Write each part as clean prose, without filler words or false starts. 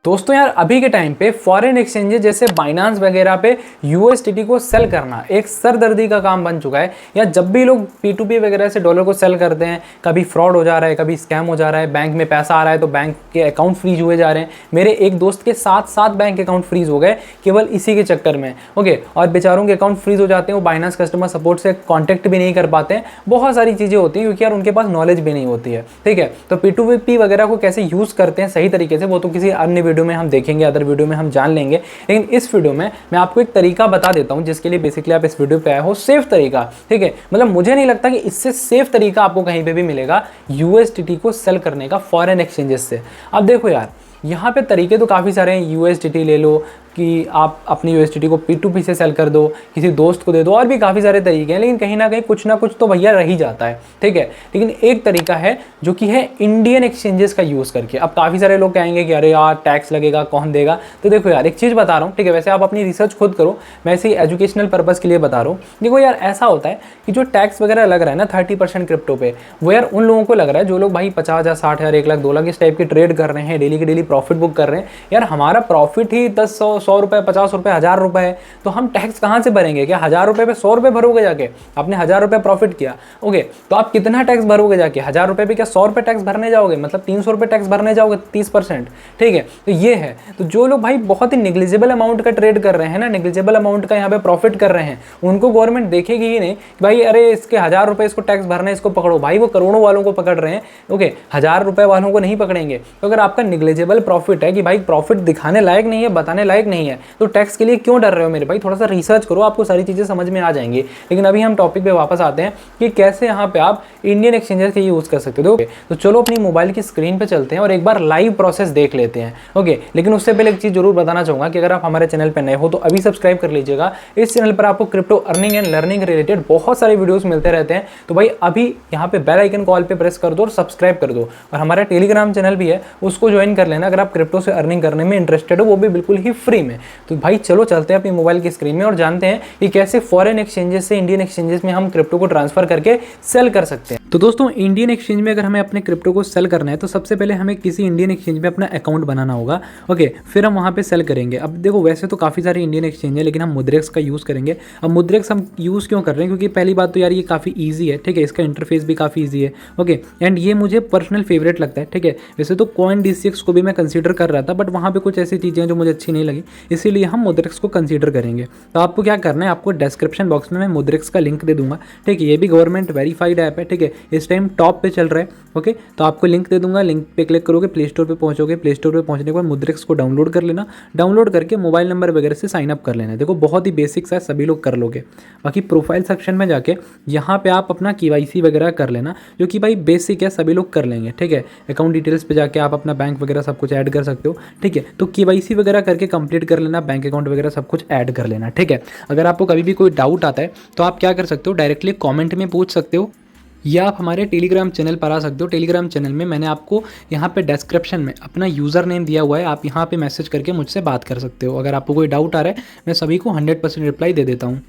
दोस्तों यार अभी के टाइम पे फॉरेन एक्सचेंजेस जैसे बाइनांस वगैरह पे यूएसडीटी को सेल करना एक सरदर्दी का काम बन चुका है। या जब भी लोग P2P वगैरह से डॉलर को सेल करते हैं, कभी फ्रॉड हो जा रहा है, कभी स्कैम हो जा रहा है, बैंक में पैसा आ रहा है तो बैंक के अकाउंट फ्रीज हुए जा रहे हैं। मेरे एक दोस्त के 7 बैंक अकाउंट फ्रीज हो गए केवल इसी के चक्कर में। ओके, और बेचारों के अकाउंट फ्रीज हो जाते हैं, वो बाइनांस कस्टमर सपोर्ट से कॉन्टैक्ट भी नहीं कर पाते हैं। बहुत सारी चीज़ें होती हैं क्योंकि यार उनके पास नॉलेज भी नहीं होती है। ठीक है, तो P2P वगैरह को कैसे यूज़ करते हैं सही तरीके से वो तो किसी अन्य वीडियो में हम देखेंगे, अदर वीडियो में हम जान लेंगे। लेकिन इस वीडियो में मैं आपको एक तरीका बता देता हूं जिसके लिए बेसिकली आप इस वीडियो पे आए हो, सेफ तरीका। ठीक है, मतलब मुझे नहीं लगता कि इससे सेफ तरीका आपको कहीं पे भी मिलेगा यूएसडीटी को सेल करने का फॉरेन एक्सचेंजेस से। अब देखो यार, यहाँ पे तरीके तो काफ़ी सारे हैं। यूएसडीटी ले लो कि आप अपनी यूएसडीटी को P2P से सेल कर दो, किसी दोस्त को दे दो, और भी काफ़ी सारे तरीके हैं। लेकिन कहीं ना कहीं कुछ ना कुछ तो भैया रह ही जाता है। ठीक है, लेकिन एक तरीका है जो कि है इंडियन एक्सचेंजेस का यूज़ करके। अब काफ़ी सारे लोग कहेंगे कि अरे यार टैक्स लगेगा, कौन देगा। तो देखो यार, एक चीज़ बता रहा हूँ, ठीक है, वैसे आप अपनी रिसर्च खुद करो, मैं ऐसे ही एजुकेशनल पर्पज़ के लिए बता रहा हूँ। देखो यार, ऐसा होता है कि जो टैक्स वगैरह लग रहा है ना 30% क्रिप्टो पे, वो यार उन लोगों को लग रहा है जो लोग भाई 50,000, 60,000, 1 लाख, 2 लाख इस टाइप की ट्रेड कर रहे हैं, डेली के डेली प्रॉफिट बुक कर रहे हैं। यार हमारा प्रॉफिट ही 10, 100 रुपये, 50 रुपये, 1000 रुपये है, तो हम टैक्स कहाँ से भरेंगे? क्या 1000 रुपये पे 100 रुपये भरोगे जाके? आपने 1000 रुपये प्रॉफिट किया, ओके, तो आप कितना टैक्स भरोगे जाके? 1000 रुपये पे क्या 100 रुपये टैक्स भरने जाओगे? मतलब 300 रुपये टैक्स भरने जाओगे, 30%। ठीक है, तो ये है। तो जो लोग भाई बहुत ही निग्लिजिबल अमाउंट का ट्रेड कर रहे हैं ना, निग्लिजिबल अमाउंट का यहाँ पे प्रॉफिट कर रहे हैं, उनको गवर्नमेंट देखेगी ही नहीं कि भाई अरे इसके 1000 रुपये इसको टैक्स भरना है, इसको पकड़ो। भाई वो करोड़ों वालों को पकड़ रहे हैं, ओके, 1000 रुपये वालों को नहीं पकड़ेंगे। तो अगर आपका निग्लिजिबल प्रॉफिट है कि भाई प्रॉफिट दिखाने लायक नहीं है, बताने लायक नहीं है, तो टैक्स के लिए क्यों डर रहे हो मेरे भाई? थोड़ा सा रिसर्च करो, आपको सारी चीज़ें समझ में आ जाएंगी। लेकिन अभी हम टॉपिक पे वापस आते हैं कि कैसे यहाँ पे आप इंडियन एक्सचेंजेस के यूज़ कर सकते हो। तो चलो अपनी मोबाइल की स्क्रीन पे चलते हैं और एक बार लाइव प्रोसेस देख लेते हैं। ओके, लेकिन उससे पहले एक चीज़ जरूर बताना चाहूँगा कि अगर आप हमारे चैनल पर नए हो तो अभी सब्सक्राइब कर लीजिएगा। इस चैनल पर आपको crypto earning and learning related बहुत सारे वीडियोज़ मिलते रहते हैं। तो भाई अभी यहाँ पे बेल आइकन कॉल पे प्रेस कर दो और सब्सक्राइब कर दो। और हमारा टेलीग्राम चैनल भी है, उसको ज्वाइन कर लेना अगर आप क्रिप्टो से अर्निंग करने में इंटरेस्टेड हो, वो भी बिल्कुल ही फ्री में। तो भाई चलो चलते हैं अपनी मोबाइल की स्क्रीन में और जानते हैं कि कैसे फॉरेन एक्सचेंजेस से इंडियन एक्सचेंजेस में हम क्रिप्टो को ट्रांसफर करके सेल कर सकते हैं। तो दोस्तों, इंडियन एक्सचेंज में अगर हमें अपने क्रिप्टो को सेल करना है तो सबसे पहले हमें किसी इंडियन एक्सचेंज में अपना अकाउंट बनाना होगा। ओके, फिर हम वहाँ पे सेल करेंगे। अब देखो, वैसे तो काफ़ी सारे इंडियन एक्सचेंज है, लेकिन हम मुद्रेक्स का यूज़ करेंगे। अब मुद्रेक्स हम यूज़ क्यों कर रहे हैं? क्योंकि पहली बात तो यार ये काफ़ी ईजी है। ठीक है, इसका इंटरफेस भी काफ़ी ईजी है। ओके, एंड ये मुझे पर्सनल फेवरेट लगता है। ठीक है, वैसे तो CoinDCX को भी मैं कंसीडर कर रहा था, बट वहाँ पर कुछ ऐसी चीज़ें जो मुझे अच्छी नहीं लगी, इसीलिए हम मुद्रेक्स को कंसीडर करेंगे। तो आपको क्या करना है, आपको डिस्क्रिप्शन बॉक्स में मैं मुद्रेक्स का लिंक दे दूंगा। ठीक है, ये भी गवर्नमेंट वेरीफाइड ऐप है। ठीक है, इस टाइम टॉप पे चल रहा है। ओके, तो आपको लिंक दे दूंगा, लिंक पे क्लिक करोगे, प्ले स्टोर पे पहुंचोगे, प्ले स्टोर पे पहुंचने के बाद मुद्रेक्स को डाउनलोड कर लेना। डाउनलोड करके मोबाइल नंबर वगैरह से साइन अप कर लेना। देखो बहुत ही बेसिक्स है, सभी लोग कर लोगे। बाकी प्रोफाइल सेक्शन में जाके यहाँ पे आप अपना KYC वगैरह कर लेना, जो कि भाई बेसिक है, सभी लोग कर लेंगे। ठीक है, अकाउंट डिटेल्स पे जाके आप अपना बैंक वगैरह सब कुछ ऐड कर सकते हो। ठीक है, तो KYC वगैरह करके कंप्लीट कर लेना, बैंक अकाउंट वगैरह सब कुछ ऐड कर लेना। ठीक है, अगर आपको कभी भी कोई डाउट आता है तो आप क्या कर सकते हो, डायरेक्टली कमेंट में पूछ सकते हो, या आप हमारे टेलीग्राम चैनल पर आ सकते हो। टेलीग्राम चैनल में मैंने आपको यहाँ पे डिस्क्रिप्शन में अपना यूज़र नेम दिया हुआ है, आप यहाँ पे मैसेज करके मुझसे बात कर सकते हो। अगर आपको कोई डाउट आ रहा है, मैं सभी को 100% रिप्लाई दे देता हूँ।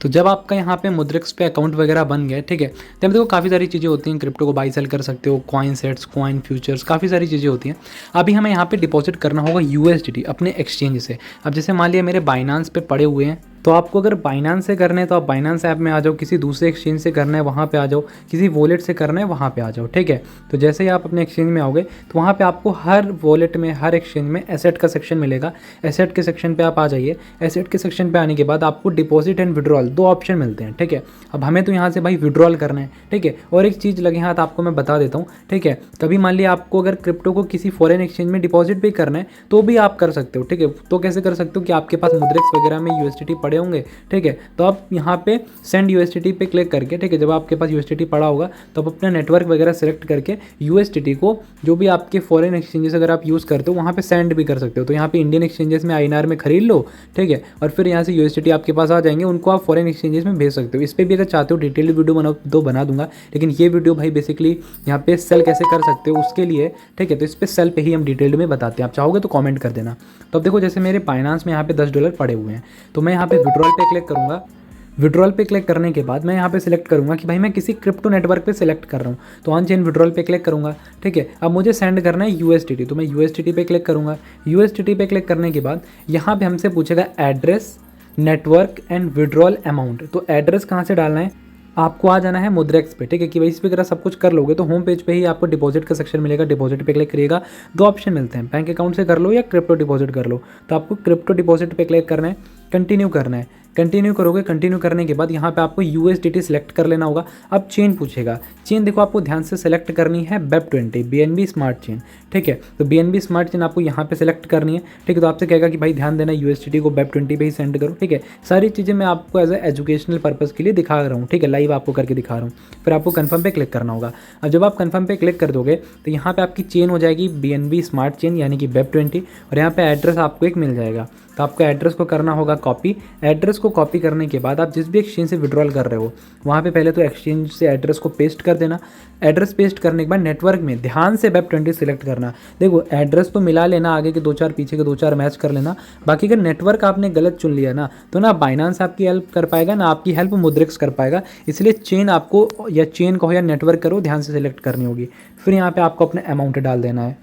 तो जब आपका यहाँ पे मुद्रेक्स पे अकाउंट वगैरह बन गया, ठीक है, तब देखो काफ़ी सारी चीज़ें होती हैं। क्रिप्टो को बाई सेल कर सकते हो, कॉइन सेट्स, कॉइन फ्यूचर्स, काफ़ी सारी चीज़ें होती हैं। अभी हमें यहाँ पे डिपॉजिट करना होगा USDT अपने एक्सचेंज से। अब जैसे मान लिया मेरे बाइनांस पे पड़े हुए हैं, तो आपको अगर बाइनांस से करना है तो आप बाइनांस ऐप में आ जाओ, किसी दूसरे एक्सचेंज से करना है वहाँ पे आ जाओ, किसी वॉलेट से करना है वहाँ पे आ जाओ। ठीक है, तो जैसे ही आप अपने एक्सचेंज में आओगे तो वहाँ पे आपको हर वॉलेट में, हर एक्सचेंज में एसेट का सेक्शन मिलेगा। एसेट के सेक्शन पे आप आ जाइए। एसेट के सेक्शन पे आने के बाद आपको डिपॉजिट एंड विड्रॉल 2 ऑप्शन मिलते हैं। ठीक है, अब हमें तो यहाँ से भाई विड्रॉल करना है। ठीक है, और एक चीज़ लगे हाथ आपको मैं बता देता हूँ। ठीक है, कभी मान लिया आपको अगर क्रिप्टो को किसी फॉरेन एक्सचेंज में डिपॉजिट भी करना है तो भी आप कर सकते हो। ठीक है, तो कैसे कर सकते हो कि आपके पास मुद्रेक्स वगैरह में USDT पड़े होंगे। ठीक है, तो आप यहाँ पे सेंड USDT पे क्लिक करके, ठीक है, जब आपके पास USDT पड़ा होगा तो आप अपना नेटवर्क वगैरह सेलेक्ट करके USDT को जो भी आपके फॉरेन एक्सचेंजेस अगर आप यूज़ करते हो वहाँ पे सेंड भी कर सकते हो। तो यहाँ पे इंडियन एक्सचेंजेस में INR में खरीद लो। ठीक है, और फिर यहाँ से USDT आपके पास आ जाएंगे, उनको आप फॉरेन एक्सचेंजेस में भेज सकते हो। इस पर भी अगर चाहते हो डिटेल्ड वीडियो बना दूंगा, लेकिन ये वीडियो भाई बेसिकली यहाँ पे सेल कैसे कर सकते हो उसके लिए। ठीक है, तो इस पर सेल पे ही हम डिटेल्ड में बताते हैं, आप चाहोगे तो कमेंट कर देना। तो अब देखो, जैसे मेरे बाइनांस में यहाँ पे $10 पड़े हुए हैं, तो मैं यहाँ पे विड्रॉल पे क्लिक करूँगा। विड्रॉल पे क्लिक करने के बाद मैं यहाँ पे सिलेक्ट करूँगा कि भाई मैं किसी क्रिप्टो नेटवर्क पे सिलेक्ट कर रहा हूँ, तो ऑन चेन विड्रॉल पे क्लिक करूँगा। ठीक है, अब मुझे सेंड करना है USDT, तो मैं USDT पे क्लिक करूँगा। USDT पे क्लिक करने के बाद यहाँ पे हमसे पूछेगा address, network and withdrawal amount. तो एड्रेस कहाँ से डालना है, आपको आ जाना है मुद्रेक्स पे। ठीक है, कि भाई इस वगैरह सब कुछ कर लोगे तो होम पेज पे ही आपको डिपॉजिट का सेक्शन मिलेगा। डिपॉजिट पे क्लिक करिएगा, दो ऑप्शन मिलते हैं, बैंक अकाउंट से कर लो या क्रिप्टो डिपॉजिट कर लो। तो आपको क्रिप्टो डिपॉजिट पे क्लिक करना है, कंटिन्यू करना है। कंटिन्यू करोगे, कंटिन्यू करने के बाद यहाँ पे आपको USDT सेलेक्ट कर लेना होगा। अब चेन पूछेगा, चेन देखो आपको ध्यान से सेलेक्ट करनी है BEP20 BNB स्मार्ट चेन। ठीक है, तो BNB स्मार्ट चेन आपको यहाँ पे सेलेक्ट करनी है। ठीक है, तो आपसे कहेगा कि भाई ध्यान देना USDT को BEP20 पे ही सेंड करो। ठीक है, सारी चीज़ें मैं आपको एज एजुकेशनल पर्पज़ के लिए दिखा रहा हूँ। ठीक है, लाइव आपको करके दिखा रहा हूँ। फिर आपको कन्फर्म पे क्लिक करना होगा। अब जब आप कन्फर्म पे क्लिक कर दोगे तो यहाँ पे आपकी चेन हो जाएगी BNB स्मार्ट चेन यानी कि BEP20, और यहाँ पे एड्रेस आपको एक मिल जाएगा। तो आपको एड्रेस को करना होगा कॉपी। एड्रेस को कॉपी करने के बाद आप जिस भी एक्सचेंज से विड्रॉल कर रहे हो वहाँ पे पहले तो एक्सचेंज से एड्रेस को पेस्ट कर देना। एड्रेस पेस्ट करने के बाद नेटवर्क में ध्यान से BEP20 सिलेक्ट करना। देखो एड्रेस तो मिला लेना, आगे के 2-4 पीछे के 2-4 मैच कर लेना। बाकी अगर नेटवर्क आपने गलत चुन लिया ना तो ना बाइनांस आपकी हेल्प कर पाएगा, ना आपकी हेल्प मुद्रिक्स कर पाएगा। इसलिए चेन आपको या चेन कहो या नेटवर्क करो, ध्यान से सिलेक्ट करनी होगी। फिर यहाँ पर आपको अपना अमाउंट डाल देना है।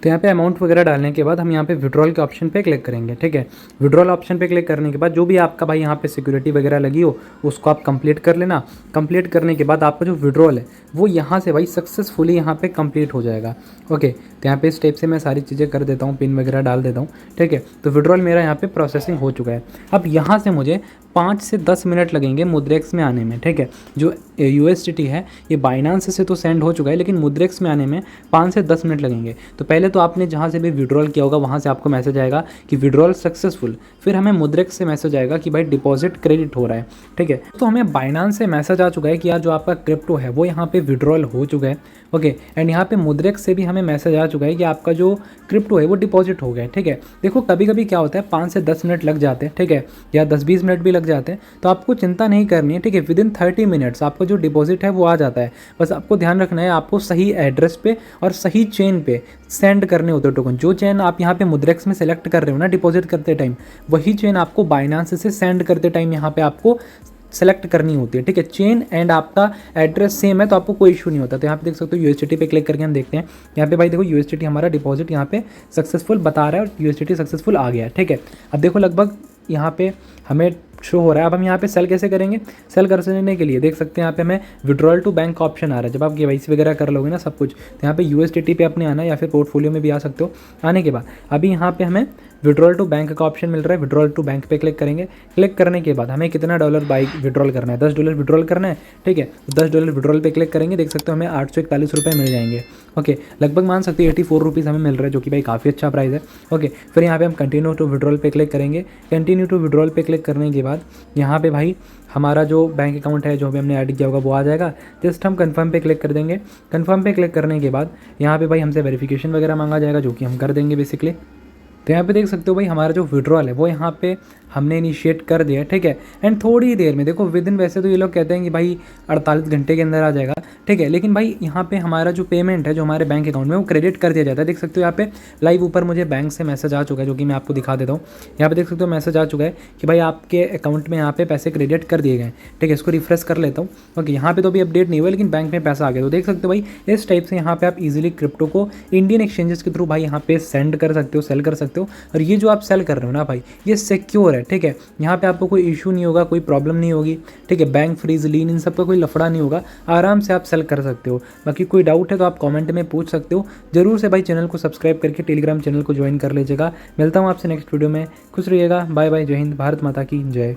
तो यहाँ पे अमाउंट वगैरह डालने के बाद हम यहाँ पे विड्रॉल के ऑप्शन पे क्लिक करेंगे। ठीक है, विड्रॉल ऑप्शन पे क्लिक करने के बाद जो भी आपका भाई यहाँ पे सिक्योरिटी वगैरह लगी हो उसको आप कंप्लीट कर लेना। कंप्लीट करने के बाद आपका जो विड्रॉल है वो यहाँ से भाई सक्सेसफुली यहाँ पे कंप्लीट हो जाएगा। ओके, तो यहाँ पे इस टाइप से मैं सारी चीज़ें कर देता हूँ, पिन वगैरह डाल देता हूँ। ठीक है, तो विड्रॉल मेरा यहाँ पे प्रोसेसिंग हो चुका है। अब यहाँ से मुझे 5 से 10 मिनट लगेंगे मुद्रेक्स में आने में। ठीक है, जो USDT है ये बाइनांस से तो सेंड हो चुका है, लेकिन मुद्रेक्स में आने में 5 से 10 मिनट लगेंगे। तो पहले तो आपने जहाँ से भी विड्रॉल किया होगा वहाँ से आपको मैसेज आएगा कि विड्रॉल सक्सेसफुल। फिर हमें मुद्रेक्स से मैसेज आएगा कि भाई डिपॉजिट क्रेडिट हो रहा है। ठीक है, तो हमें बाइनांस से मैसेज आ चुका है कि यार जो आपका क्रिप्टो है वो यहाँ पे विड्रॉल हो चुका है। ओके, एंड यहाँ पे मुद्रेक्स से भी हमें मैसेज आ चुका है कि आपका जो क्रिप्टो है वो डिपॉजिट हो गया है। ठीक है, देखो कभी कभी क्या होता है 5 से 10 मिनट लग जाते हैं। ठीक है, या 10-20 मिनट भी लग जाते हैं, तो आपको चिंता नहीं करनी है। ठीक है, विदिन 30 मिनट्स आपका जो डिपॉजिट है वो आ जाता है। बस आपको ध्यान रखना है आपको सही एड्रेस पे और सही चेन पे सेंड करने होते हैं टोकन। जो चेन आप यहाँ पे मुद्रेक्स में सेलेक्ट कर रहे हो ना डिपॉजिट करते टाइम, वही चेन आपको बाइनांस से सेंड करते टाइम यहाँ पे आपको सेलेक्ट करनी होती है। ठीक है, चेन एंड आपका एड्रेस सेम है तो आपको कोई इशू नहीं होता। तो यहाँ पे देख सकते हो USDT पे क्लिक करके हम देखते हैं। यहाँ पे भाई देखो USDT हमारा डिपॉजिट यहाँ पे सक्सेसफुल बता रहा है और USDT सक्सेसफुल आ गया है। ठीक है, अब देखो लगभग यहाँ पे हमें शो हो रहा है। अब हम यहाँ पे सेल कैसे करेंगे, सेल करने के लिए देख सकते हैं यहाँ पे हमें विड्रॉल टू बैंक का ऑप्शन आ रहा है। जब आप KYC वगैरह कर लोगे ना सब कुछ, तो यहाँ पे USDT पे अपने आना है या फिर पोर्टफोलियो में भी आ सकते हो। आने के बाद अभी यहाँ पे हमें विड्रॉल टू बैंक का ऑप्शन मिल रहा है। विड्रॉल टू बैंक पे क्लिक करेंगे। क्लिक करने के बाद हमें कितना डॉलर बाई विड्रॉल करना है, $10 विड्रॉल करना है। ठीक है, तो $10 विड्रॉल पे क्लिक करेंगे, देख सकते हो हमें 841 रुपये मिल जाएंगे। ओके, लगभग मान सकते हो 84 रुपीज़ हमें मिल रहा है, जो कि भाई काफ़ी अच्छा प्राइस है। ओके, फिर यहाँ पे हम कंटिन्यू टू विड्रॉल पे क्लिक करेंगे। कंटिन्यू टू विड्रॉल पे क्लिक करने के बाद यहाँ पे भाई हमारा जो बैंक अकाउंट है जो भी हमने ऐड किया होगा वो आ जाएगा। जस्ट हम कंफर्म पे क्लिक कर देंगे। कंफर्म पे क्लिक करने के बाद यहाँ पे भाई हमसे वेरिफिकेशन वगैरह मांगा जाएगा, जो कि हम कर देंगे बेसिकली। तो यहाँ पे देख सकते हो भाई हमारा जो विड्रॉल है वो यहाँ पे हमने इनिशिएट कर दिया है। ठीक है, एंड थोड़ी देर में देखो विदिन, वैसे तो ये लोग कहते हैं कि भाई 48 घंटे के अंदर आ जाएगा। ठीक है, लेकिन भाई यहाँ पे हमारा जो पेमेंट है जो हमारे बैंक अकाउंट में वो क्रेडिट कर दिया जाता है। देख सकते हो यहाँ पे लाइव ऊपर मुझे बैंक से मैसेज आ चुका है, जो कि मैं आपको दिखा देता हूँ। यहाँ पे देख सकते हो मैसेज आ चुका है कि भाई आपके अकाउंट में यहाँ पे पैसे क्रेडिट कर दिए गए। ठीक है, इसको रिफ्रेश कर लेता हूँ। ओके, यहाँ पे तो अभी अपडेट नहीं हुआ, लेकिन बैंक में पैसा आ गया। तो देख सकते हो भाई इस टाइप से यहाँ पे आप इजीली क्रिप्टो को इंडियन एक्सचेंजेस के थ्रू भाई यहाँ पे सेंड कर सकते हो, सेल कर सकते हो। और ये जो आप सेल कर रहे हो ना भाई, ये सिक्योर है। ठीक है, यहाँ पे आपको कोई इशू नहीं होगा, कोई प्रॉब्लम नहीं होगी। ठीक है, बैंक फ्रीज, लीन, इन सब का कोई लफड़ा नहीं होगा, आराम से आप सेल कर सकते हो। बाकी कोई डाउट है तो आप कमेंट में पूछ सकते हो। जरूर से भाई चैनल को सब्सक्राइब करके टेलीग्राम चैनल को ज्वाइन कर लीजिएगा। मिलता हूँ आपसे नेक्स्ट वीडियो में, खुश रहिएगा। बाय बाय, जय हिंद, भारत माता की जय।